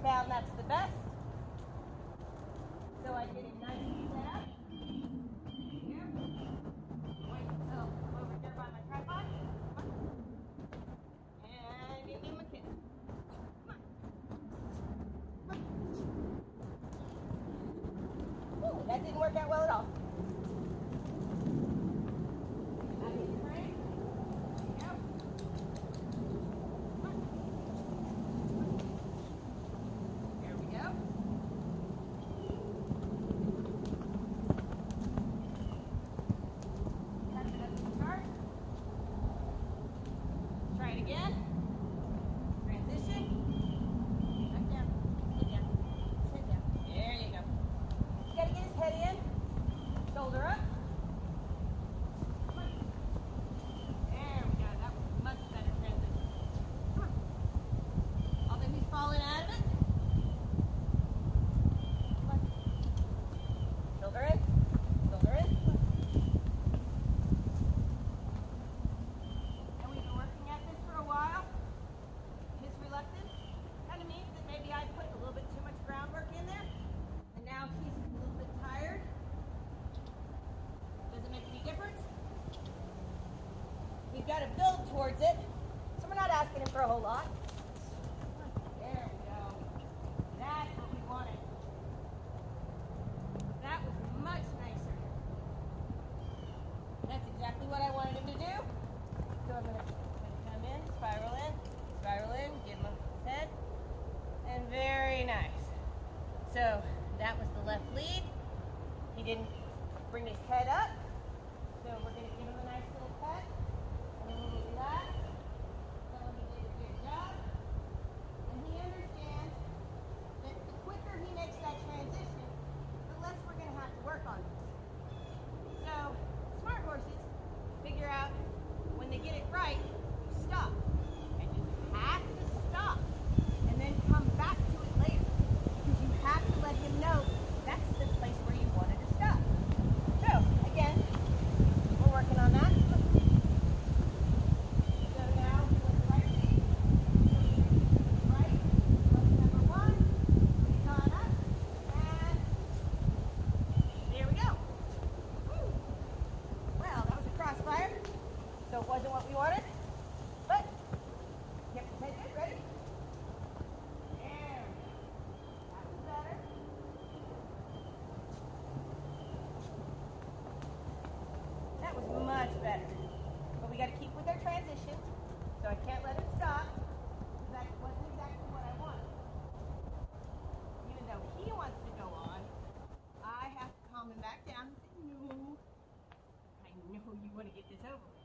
found that's the best. So I get it nice and set up. Here. Wait until I'm over here by my tripod. Come on. And you give him a kick. Come on. Come on. Ooh, that didn't work out well at all. Got to build towards it, so we're not asking him for a whole lot. There we go. That's what we wanted. That was much nicer. That's exactly what I wanted him to do. So I'm going to come in, spiral in, give him his head, and very nice. So that was the left lead. He didn't bring his head up, so we're going to give him a nice little pet. Relax. Tell him he did a good job. And he understands that the quicker he makes that transition, the less we're going to have to work on this. So, smart horses figure out when they get it right, you stop. And you have to stop and then come back to it later. Because you have to let him know that's the place where you wanted to stop. So, again, we're working on that. Wasn't what we wanted, but kept his head good. Ready? There. That was better. That was much better. But we got to keep with our transitions, so I can't let him stop. That wasn't exactly what I wanted. Even though he wants to go on, I have to calm him back down and say, no, I know you want to get this over with.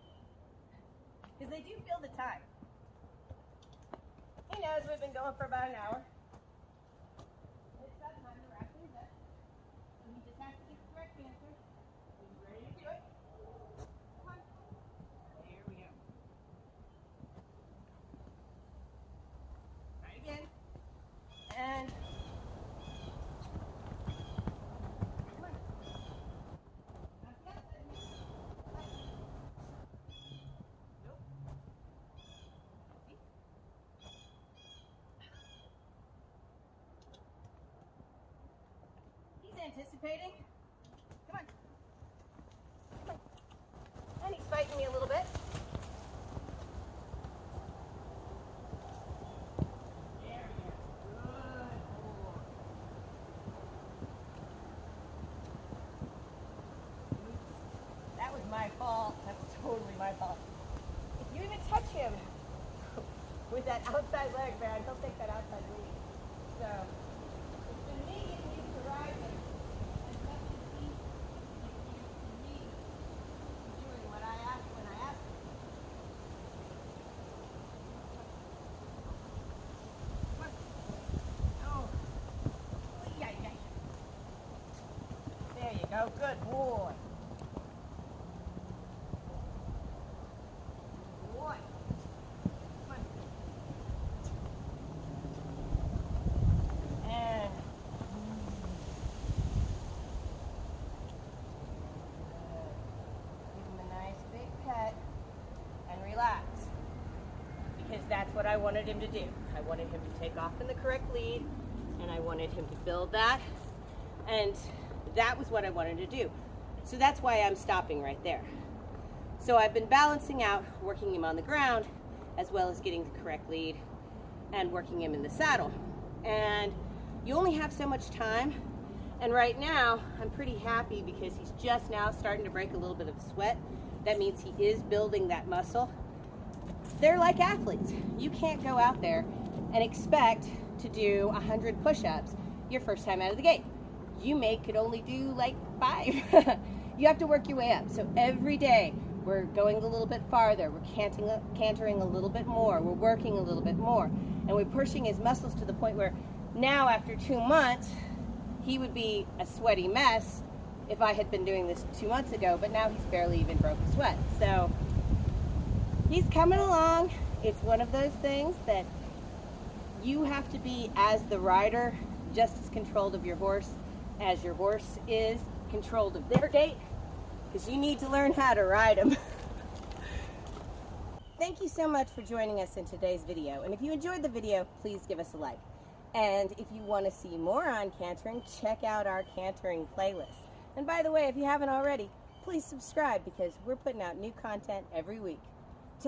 Because they do feel the time. He knows we've been going for about an hour. It's about time to wrap things up. So he just has to get the correct answer. He's ready to do it. Come on. There we go. Try it again. And anticipating. Come on. Come on. And he's fighting me a little bit. There we go. Good boy. Oops. That was my fault. That was totally my fault. If you even touch him with that outside leg, man, he'll take that outside lead. So, it's been me getting used to riding. Oh, good boy. Boy. Come on. And give him a nice big pet and relax. Because that's what I wanted him to do. I wanted him to take off in the correct lead and I wanted him to build that, and that was what I wanted to do. So that's why I'm stopping right there. So I've been balancing out, working him on the ground, as well as getting the correct lead and working him in the saddle. And you only have so much time, and right now I'm pretty happy because he's just now starting to break a little bit of sweat. That means he is building that muscle. They're like athletes. You can't go out there and expect to do 100 push-ups your first time out of the gate. You could only do like 5. You have to work your way up. So every day we're going a little bit farther, we're cantering a little bit more, we're working a little bit more, and we're pushing his muscles to the point where now after 2 months, he would be a sweaty mess if I had been doing this 2 months ago, but now he's barely even broke a sweat. So he's coming along. It's one of those things that you have to be, as the rider, just as controlled of your horse as your horse is controlled of their gait, because you need to learn how to ride them. Thank you so much for joining us in today's video, and if you enjoyed the video, please give us a like. And if you want to see more on cantering, check out our cantering playlist. And by the way, if you haven't already, please subscribe because we're putting out new content every week.